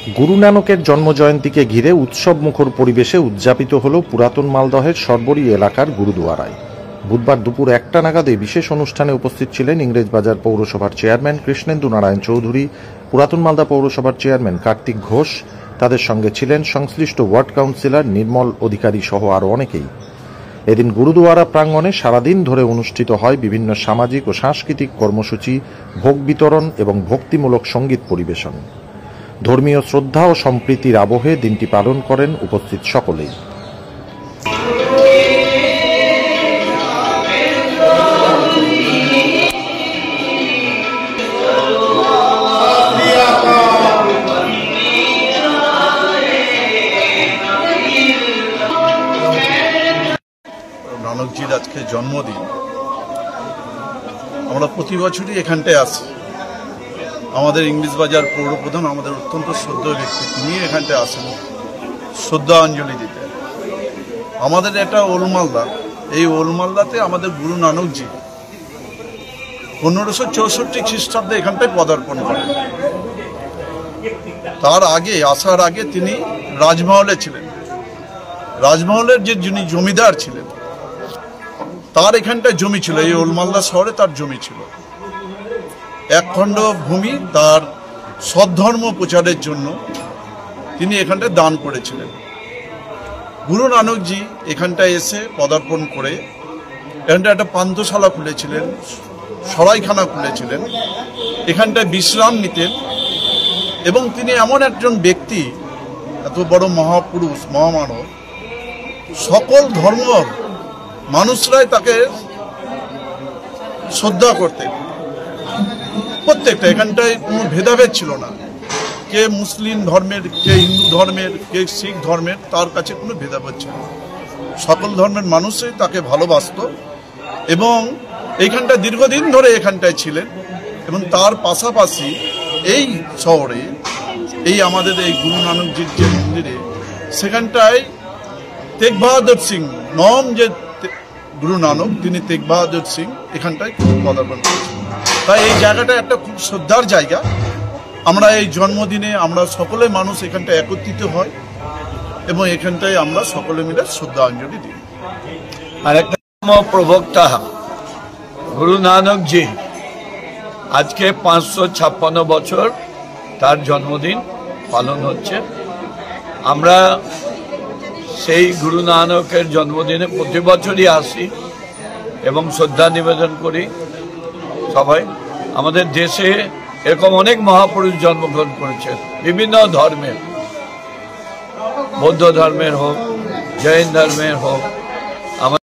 গুরু নানকের জন্মজয়ন্তীকে ঘিরে উৎসবমুখর পরিবেশে উদযাপিত হল পুরাতন মালদহের সরবরি এলাকার গুরুদুয়ারায়। বুধবার দুপুর 1টা নাগাদে বিশেষ অনুষ্ঠানে উপস্থিত ছিলেন ইংরেজবাজার পৌরসভার চেয়ারম্যান কৃষ্ণেন্দু নারায়ণ চৌধুরী, পুরাতন মালদা পৌরসভার চেয়ারম্যান কার্তিক ঘোষ, তাদের সঙ্গে ছিলেন সংশ্লিষ্ট ওয়ার্ড কাউন্সিলর নির্মল অধিকারী সহ আরও অনেকেই। এদিন গুরুদুয়ারা প্রাঙ্গণে সারাদিন ধরে অনুষ্ঠিত হয় বিভিন্ন সামাজিক ও সাংস্কৃতিক কর্মসূচি, ভোগ বিতরণ এবং ভক্তিমূলক সঙ্গীত পরিবেশন। ধর্মীয় শ্রদ্ধা ও সম্প্রীতির আবহে দিনটি পালন করেন উপস্থিত সকলেই। নানকজির আজকে জন্মদিন। আমরা প্রতি বছরই এখানটায় আসি। আমাদের ইংরেজবাজার পৌরপ্রধান আমাদের অত্যন্ত শ্রদ্ধেয় ব্যক্তি, তিনি এখানটায় আসেন শ্রদ্ধাঞ্জলি দিতে। আমাদের একটা ওলমালদা, এই ওলমালদাতে আমাদের গুরু নানকজি 1564 খ্রিস্টাব্দে এখানটায় পদার্পণ করেন। তার আগে আসার আগে তিনি রাজমহলে ছিলেন। রাজমহলের যে যিনি জমিদার ছিলেন তার এখানটায় জমি ছিল, এই ওলমালদা শহরে তার জমি ছিল। এক খণ্ড ভূমি তার সদ্ধর্ম প্রচারের জন্য তিনি এখানটায় দান করেছিলেন। গুরু নানকজি এখানটায় এসে পদার্পণ করে এখানটায় একটা পান্থশালা খুলেছিলেন, সরাইখানা খুলেছিলেন, এখানটায় বিশ্রাম নিতেন। এবং তিনি এমন একজন ব্যক্তি, এত বড় মহাপুরুষ, মহামানব, সকল ধর্ম মানুষরাই তাকে শ্রদ্ধা করতেন। প্রত্যেকটা এখানটায় কোনো ভেদাভেদ ছিল না, কে মুসলিম ধর্মের, কে হিন্দু ধর্মের, কে শিখ ধর্মের, তার কাছে কোনো ভেদাভেদ ছিল না। সকল ধর্মের মানুষই তাকে ভালোবাসত এবং এইখানটা দীর্ঘদিন ধরে এখানটায় ছিলেন। এবং তার পাশাপাশি এই শহরে, এই আমাদের এই গুরু নানকজির যে মন্দিরে, সেখানটায় তেগ বাহাদুর সিং, নম যে গুরু নানক, তিনি তেগ বাহাদুর সিং এখানটায় পদার্পণ করেছেন। তাই এই জায়গাটা একটা খুব শ্রদ্ধার জায়গা। আমরা এই জন্মদিনে আমরা সকলে মানুষ এখানটায় একত্রিত হয় এবং এখানটায় আমরা সকলে মিলে শ্রদ্ধাঞ্জলি দিই। আর একটা প্রবক্তা গুরু নানকজি আজকে 556 বছর তার জন্মদিন পালন হচ্ছে। আমরা সেই গুরু নানকের জন্মদিনে প্রতি বছরই আসি এবং শ্রদ্ধা নিবেদন করি। সবাই আমাদের দেশে এরকম অনেক মহাপুরুষ জন্মগ্রহণ করেছেন, বিভিন্ন ধর্মের, বৌদ্ধ ধর্মের হোক, জৈন ধর্মের হোক,